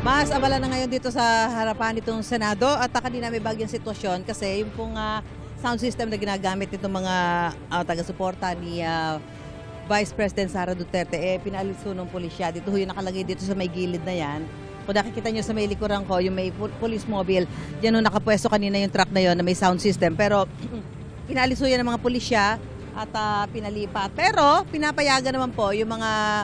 Mas abala na ngayon dito sa harapan nitong Senado at kanina may bagyang sitwasyon kasi yung pong sound system na ginagamit nitong mga taga-suporta ni Vice President Sara Duterte, pinaliso ng pulisya. Dito yung nakalagay dito sa may gilid na yan. Kung nakikita nyo sa may likuran ko, yung may police mobile, yan yung nakapwesto kanina yung truck na yon na may sound system. Pero pinaliso yan ng mga pulisya at pinalipat. Pero pinapayagan naman po yung mga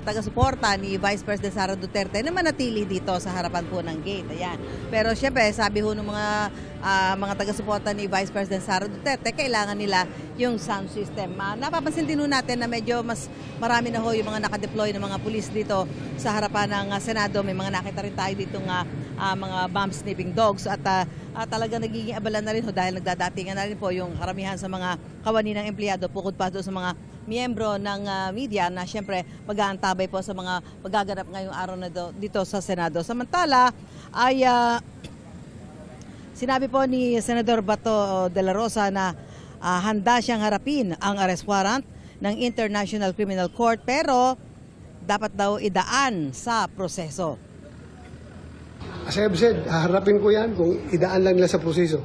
taga-suporta ni Vice President Sara Duterte na manatili dito sa harapan po ng gate. Ayan. Pero syempre, sabi ho ng mga taga-suporta ni Vice President Sara Duterte, kailangan nila yung sound system. Napapansin din ho natin na medyo mas marami na ho yung mga nakadeploy ng mga pulis dito sa harapan ng Senado. May mga nakita rin tayo dito mga bomb sniffing dogs at talaga nagiging abala na rin ho dahil nagdadatingan na rin po yung karamihan sa mga kawani ng empleyado bukod pa doon sa mga miyembro ng media na siyempre mag-aantabay po sa mga magaganap ngayong araw na dito sa Senado. Samantala ay sinabi po ni Senador Bato de la Rosa na handa siyang harapin ang arrest warrant ng International Criminal Court pero dapat daw idaan sa proseso. As I've said, haharapin ko yan kung idaan lang nila sa proseso.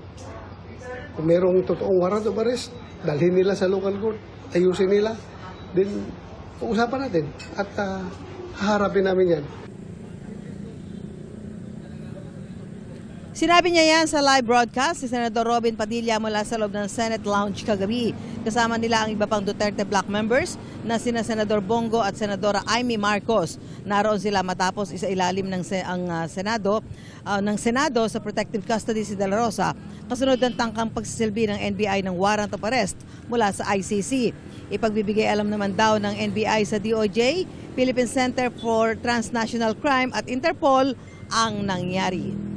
Kung merong totoong warrant of arrest, dalhin nila sa local court, ayusin nila, then uusapan natin at haharapin namin yan. Sinabi niya yan sa live broadcast si Senador Robin Padilla mula sa loob ng Senate Lounge kagabi. Kasama nila ang iba pang Duterte Black members na sina Senador Bongo at Senadora Amy Marcos. Naroon sila matapos isailalim ng Senado sa protective custody si De La Rosa kasunod ng tangkang pagsisilbi ng NBI ng warrant of arrest mula sa ICC. Ipagbibigay alam naman daw ng NBI sa DOJ, Philippine Center for Transnational Crime at Interpol ang nangyari.